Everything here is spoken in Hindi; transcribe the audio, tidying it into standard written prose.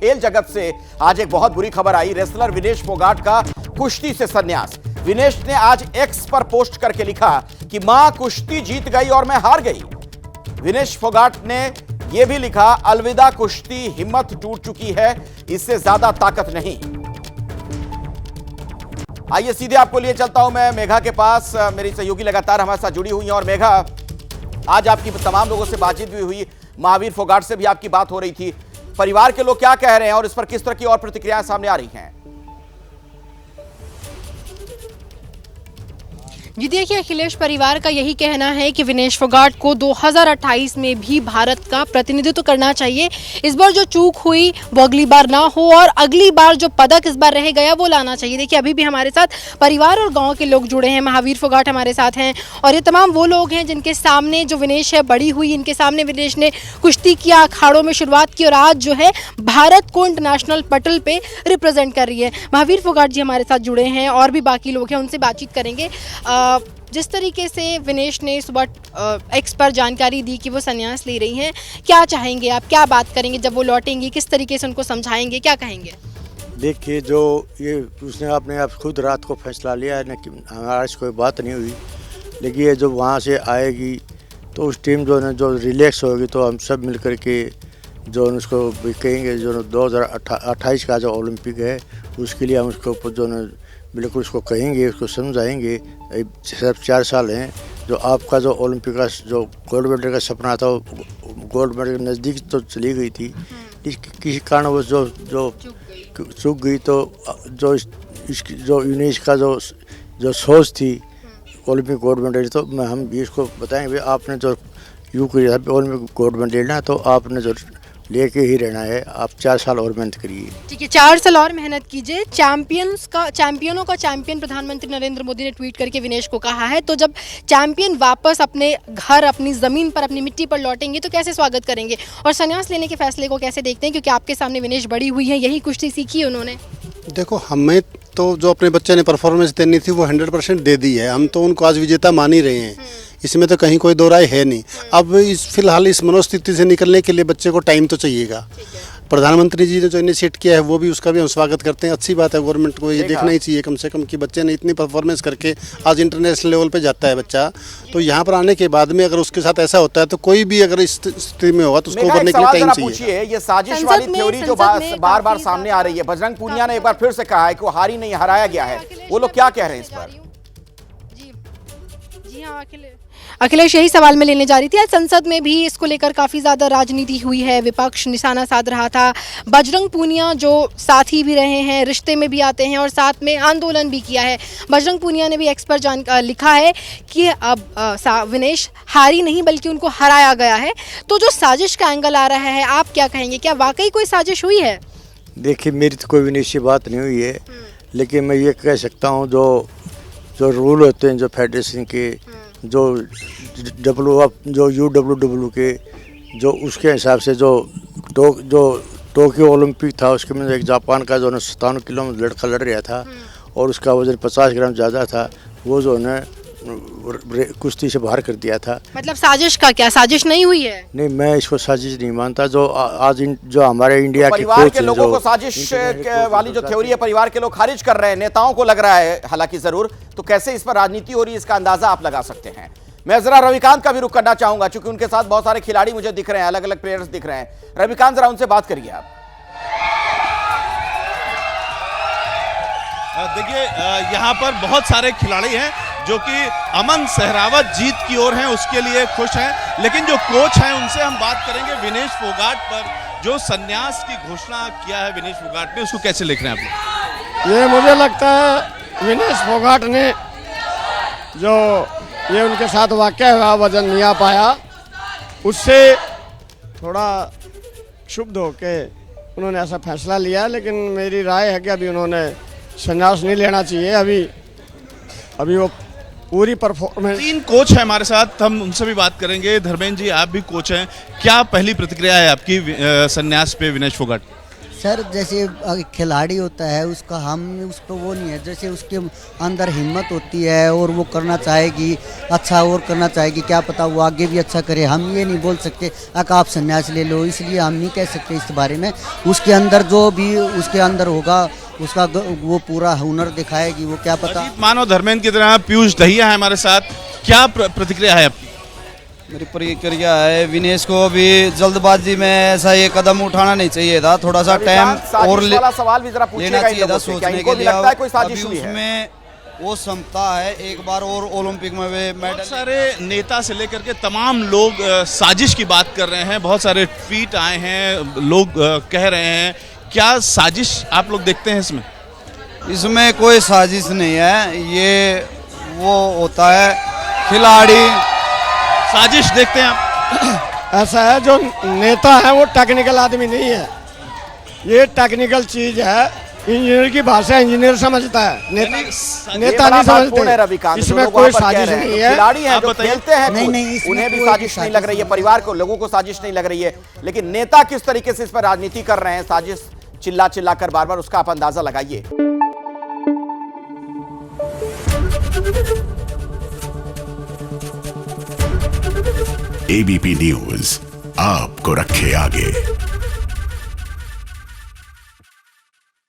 खेल जगत से आज एक बहुत बुरी खबर आई। रेसलर विनेश फोगाट का कुश्ती से संन्यास। विनेश ने आज एक्स पर पोस्ट करके लिखा कि मां कुश्ती जीत गई और मैं हार गई। विनेश फोगाट ने यह भी लिखा, अलविदा कुश्ती, हिम्मत टूट चुकी है, इससे ज्यादा ताकत नहीं। आइए सीधे आपको लिए चलता हूं मैं मेघा के पास। मेरी सहयोगी लगातार हमारे साथ जुड़ी हुई हैं। और मेघा, आज आपकी तमाम लोगों से बातचीत भी हुई, महावीर फोगाट से भी आपकी बात हो रही थी। परिवार के लोग क्या कह रहे हैं और इस पर किस तरह की और प्रतिक्रियाएं सामने आ रही हैं? जी देखिए, अखिलेश, परिवार का यही कहना है कि विनेश फोगाट को 2028 में भी भारत का प्रतिनिधित्व करना चाहिए। इस बार जो चूक हुई वो अगली बार ना हो और अगली बार जो पदक इस बार रह गया वो लाना चाहिए। देखिए, अभी भी हमारे साथ परिवार और गांव के लोग जुड़े हैं। महावीर फोगाट हमारे साथ हैं और ये तमाम वो लोग हैं जिनके सामने जो विनेश है बड़ी हुई, इनके सामने विनेश ने कुश्ती किया, अखाड़ों में शुरुआत की और आज जो है भारत को इंटरनेशनल पटल पे रिप्रेजेंट कर रही है। महावीर फोगाट जी हमारे साथ जुड़े हैं और भी बाकी लोग हैं, उनसे बातचीत करेंगे। जिस तरीके से विनेश ने सुबह एक्स पर जानकारी दी कि वो संन्यास ले रही हैं, क्या चाहेंगे आप, क्या बात करेंगे जब वो लौटेंगी, किस तरीके से उनको समझाएंगे, क्या कहेंगे? देखिए, जो ये उसने अपने आप खुद रात को फैसला लिया है ना कि हमारा कोई बात नहीं हुई, लेकिन ये जो वहाँ से आएगी तो उस टीम जो है जो रिलैक्स होगी तो हम सब मिल कर के जो उसको भी कहेंगे जो 2028 का जो ओलंपिक है उसके लिए हम उसको जो बिल्कुल उसको कहेंगे, उसको समझाएंगे। सिर्फ 4 साल हैं, जो आपका जो ओलंपिक का जो गोल्ड मेडल का सपना था वो गोल्ड मेडल के नज़दीक तो चली गई थी, किसी कारण वो जो चूक गई। तो जो इसकी जो विनेश का जो सोच थी ओलंपिक गोल्ड मेडल, तो हम भी इसको बताएंगे आपने जो यूँ किया था ओलंपिक गोल्ड मेडल लेना तो आपने जो लेके ही रहना है, आप 4 साल और मेहनत करिए। ठीक है, 4 साल और मेहनत कीजिए। चैंपियनों का चैंपियन प्रधानमंत्री नरेंद्र मोदी ने ट्वीट करके विनेश को कहा है। तो जब चैंपियन वापस अपने घर, अपनी ज़मीन पर, अपनी मिट्टी पर लौटेंगे तो कैसे स्वागत करेंगे और संन्यास लेने के फैसले को कैसे देखते हैं, क्योंकि आपके सामने विनेश बड़ी हुई है, यही कुश्ती सीखी है उन्होंने। देखो, हमें तो जो अपने बच्चे ने परफॉर्मेंस देनी थी वो 100% दे दी है। हम तो उनको आज विजेता मान ही रहे हैं, इसमें तो कहीं कोई दो राय है नहीं। अब फिलहाल इस मनोस्थिति से निकलने के लिए बच्चे को टाइम तो चाहिएगा। प्रधानमंत्री जी ने जो इनिशिएट किया है वो भी, उसका भी हम स्वागत करते हैं। अच्छी बात है, गवर्नमेंट को ये देखना ही चाहिए कम से कम कि बच्चे ने इतनी परफॉर्मेंस करके आज इंटरनेशनल लेवल पे जाता है बच्चा, तो यहाँ पर आने के बाद में अगर उसके साथ ऐसा होता है तो कोई भी अगर इस स्थिति में होगा तो उसको उभरने के लिए टाइम चाहिए। ये साजिश वाली थ्योरी जो बार बार सामने आ रही है, बजरंग पूनिया ने एक बार फिर से कहा है कि वो हारी नहीं, हराया गया है, वो लोग क्या कह रहे हैं इस पर? जी हाँ अखिलेश, यही सवाल मैं लेने जा रही थी। आज संसद में भी इसको लेकर काफ़ी ज़्यादा राजनीति हुई है, विपक्ष निशाना साध रहा था। बजरंग पूनिया जो साथी भी रहे हैं, रिश्ते में भी आते हैं और साथ में आंदोलन भी किया है, बजरंग पूनिया ने भी एक्स पर लिखा है कि अब विनेश हारी नहीं बल्कि उनको हराया गया है। तो जो साजिश का एंगल आ रहा है, आप क्या कहेंगे, क्या वाकई कोई साजिश हुई है? देखिए, मेरी तो कोई विनेश से बात नहीं हुई है, लेकिन मैं ये कह सकता हूँ जो रूल होते हैं जो फेडरेशन के, जो UWW के, जो उसके हिसाब से जो टोक्यो ओलंपिक था उसके में एक जापान का जो 97 किलो में लड़का लड़ रहा था और उसका वजन 50 ग्राम ज़्यादा था, वो जो है कुश्ती से बाहर कर दिया था। मतलब साजिश का क्या, साजिश नहीं हुई है? नहीं, मैं इसको साजिश नहीं मानता। जो आज जो हमारे इंडिया के परिवार के लोगों को साजिश वाली जो थ्योरी है परिवार के लोग खारिज कर रहे हैं, नेताओं को लग रहा है हालांकि जरूर, तो कैसे इस पर राजनीति हो रही है इसका अंदाजा आप लगा सकते हैं। मैं जरा रविकांत का भी रुख करना चाहूंगा, क्योंकि उनके साथ बहुत सारे खिलाड़ी मुझे दिख रहे हैं, अलग अलग प्लेयर्स दिख रहे हैं। रविकांत, जरा उनसे बात करिए आप। देखिए, यहाँ पर बहुत सारे खिलाड़ी हैं जो कि अमन सहरावत जीत की ओर हैं, उसके लिए खुश हैं, लेकिन जो कोच हैं उनसे हम बात करेंगे विनेश फोगाट पर जो संन्यास की घोषणा किया है विनेश फोगाट ने, उसको कैसे लिख रहे हैं आप? ये मुझे लगता है विनेश फोगाट ने जो ये उनके साथ वाकया हुआ, वजन नहीं आ पाया, उससे थोड़ा क्षुब्ध होके उन्होंने ऐसा फैसला लिया। लेकिन मेरी राय है कि अभी उन्होंने संन्यास नहीं लेना चाहिए। अभी वो पूरी परफॉर्मेंस। 3 कोच हैं हमारे साथ, हम उनसे भी बात करेंगे। धर्मेंद्र जी, आप भी कोच हैं, क्या पहली प्रतिक्रिया है आपकी संन्यास पे विनेश फोगाट? सर जैसे खिलाड़ी होता है उसका हम उस पर वो नहीं है, जैसे उसके अंदर हिम्मत होती है और वो करना चाहेगी, अच्छा और करना चाहेगी, क्या पता वो आगे भी अच्छा करे। हम ये नहीं बोल सकते आप संन्यास ले लो, इसलिए हम नहीं कह सकते इस बारे में। उसके अंदर जो भी उसके अंदर होगा उसका वो पूरा हुनर दिखाएगी, वो क्या पता। अजीत मानव धर्मेंद्र की तरह पीयूष दहिया है हमारे साथ, क्या प्रतिक्रिया है आपकी? मेरी प्रतिक्रिया है विनेश को अभी जल्दबाजी में ऐसा ये कदम उठाना नहीं चाहिए था, थोड़ा सा टाइम और वाला सवाल भी जरा लेना चाहिए था सोचने के लिए। लगता है कोई साजिश हुई है? उसमें वो क्षमता है एक बार और ओलंपिक में वे बहुत मेडल। सारे नेता से लेकर के तमाम लोग साजिश की बात कर रहे हैं, बहुत सारे ट्वीट आए हैं, लोग कह रहे हैं, क्या साजिश आप लोग देखते हैं इसमें? इसमें कोई साजिश नहीं है, ये वो होता है खिलाड़ी। साजिश देखते हैं आप? ऐसा है जो नेता है वो टेक्निकल आदमी नहीं है, ये टेक्निकल चीज है, इंजीनियर की भाषा इंजीनियर समझता है, नेता नहीं समझते। इसमें कोई साजिश नहीं है। खिलाड़ी हैं जो खेलते हैं नहीं, उन्हें भी साजिश नहीं लग रही है, परिवार को लोगों को साजिश नहीं लग रही है, लेकिन नेता किस तरीके से इस पर राजनीति कर रहे हैं, साजिश चिल्ला चिल्ला कर बार बार, उसका आप अंदाजा लगाइए। एबीपी न्यूज आपको रखे आगे।